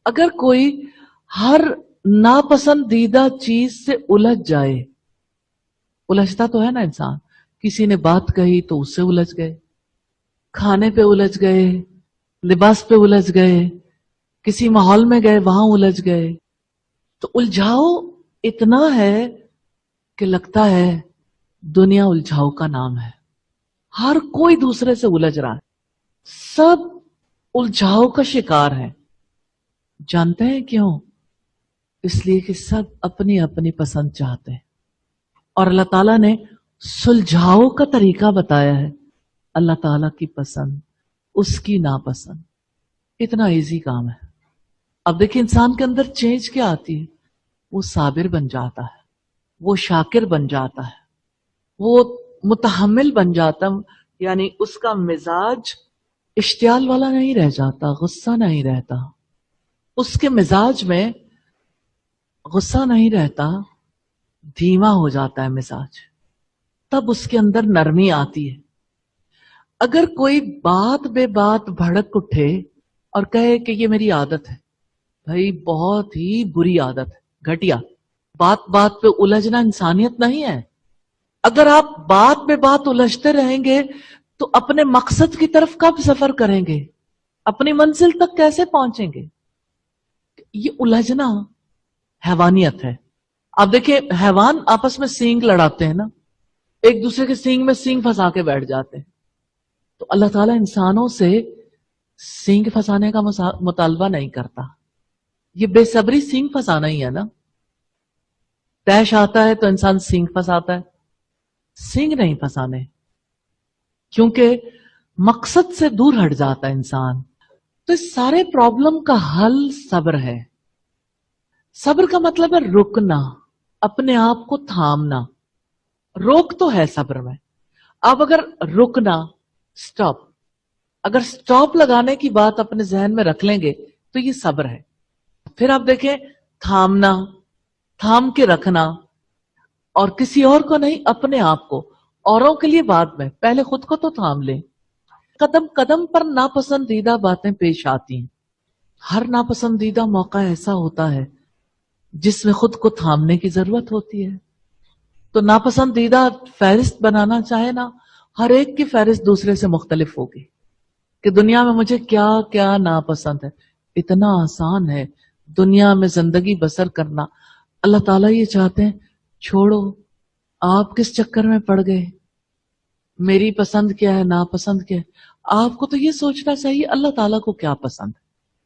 اگر کوئی ہر ناپسندیدہ چیز سے الجھ جائے، الجھتا تو ہے نا انسان، کسی نے بات کہی تو اس سے الجھ گئے، کھانے پہ الجھ گئے، لباس پہ الجھ گئے، کسی ماحول میں گئے وہاں الجھ گئے، تو الجھاؤ اتنا ہے کہ لگتا ہے دنیا الجھاؤ کا نام ہے. ہر کوئی دوسرے سے الجھ رہا ہے، سب الجھاؤ کا شکار ہے. جانتے ہیں کیوں؟ اس لیے کہ سب اپنی اپنی پسند چاہتے ہیں، اور اللہ تعالیٰ نے سلجھاؤ کا طریقہ بتایا ہے. اللہ تعالیٰ کی پسند، اس کی ناپسند، اتنا ایزی کام ہے. اب دیکھیں انسان کے اندر چینج کیا آتی ہے، وہ صابر بن جاتا ہے، وہ شاکر بن جاتا ہے، وہ متحمل بن جاتا، یعنی اس کا مزاج اشتعال والا نہیں رہ جاتا، غصہ نہیں رہتا، اس کے مزاج میں غصہ نہیں رہتا، دھیما ہو جاتا ہے مزاج، تب اس کے اندر نرمی آتی ہے. اگر کوئی بات بے بات بھڑک اٹھے اور کہے کہ یہ میری عادت ہے، بھائی بہت ہی بری عادت ہے، گھٹیا. بات بات پہ الجھنا انسانیت نہیں ہے. اگر آپ بات پہ بات الجھتے رہیں گے تو اپنے مقصد کی طرف کب سفر کریں گے، اپنی منزل تک کیسے پہنچیں گے؟ یہ الجھنا حیوانیت ہے. آپ دیکھیں حیوان آپس میں سینگ لڑاتے ہیں نا، ایک دوسرے کے سینگ میں سینگ پھنسا کے بیٹھ جاتے ہیں. تو اللہ تعالیٰ انسانوں سے سینگ پھنسانے کا مطالبہ نہیں کرتا. یہ بے صبری سینگ پھنسانا ہی ہے نا. تیش آتا ہے تو انسان سینگ پھنساتا ہے، سینگ نہیں پھنسانے، کیونکہ مقصد سے دور ہٹ جاتا ہے انسان. تو اس سارے پرابلم کا حل صبر ہے. صبر کا مطلب ہے رکنا، اپنے آپ کو تھامنا. روک تو ہے صبر میں. اب اگر رکنا، سٹاپ، اگر سٹاپ لگانے کی بات اپنے ذہن میں رکھ لیں گے تو یہ صبر ہے. پھر آپ دیکھیں تھامنا، تھام کے رکھنا، اور کسی اور کو نہیں، اپنے آپ کو. اوروں کے لیے بعد میں، پہلے خود کو تو تھام لیں. قدم قدم پر ناپسندیدہ باتیں پیش آتی ہیں. ہر ناپسندیدہ موقع ایسا ہوتا ہے جس میں خود کو تھامنے کی ضرورت ہوتی ہے. تو ناپسندیدہ فہرست بنانا چاہے نا، ہر ایک کی فہرست دوسرے سے مختلف ہوگی کہ دنیا میں مجھے کیا کیا ناپسند ہے. اتنا آسان ہے دنیا میں زندگی بسر کرنا. اللہ تعالیٰ یہ چاہتے ہیں چھوڑو، آپ کس چکر میں پڑ گئے، میری پسند کیا ہے، ناپسند کیا ہے. آپ کو تو یہ سوچنا چاہیے اللہ تعالیٰ کو کیا پسند ہے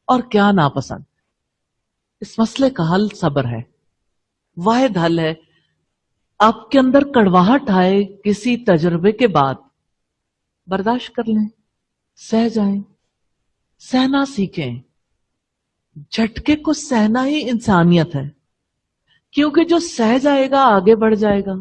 اور کیا ناپسند. اس مسئلے کا حل صبر ہے، واحد حل ہے. آپ کے اندر کڑواہٹ آئے کسی تجربے کے بعد، برداشت کر لیں، سہ جائیں، سہنا سیکھیں. جھٹکے کو سہنا ہی انسانیت ہے، کیونکہ جو سہ جائے گا آگے بڑھ جائے گا.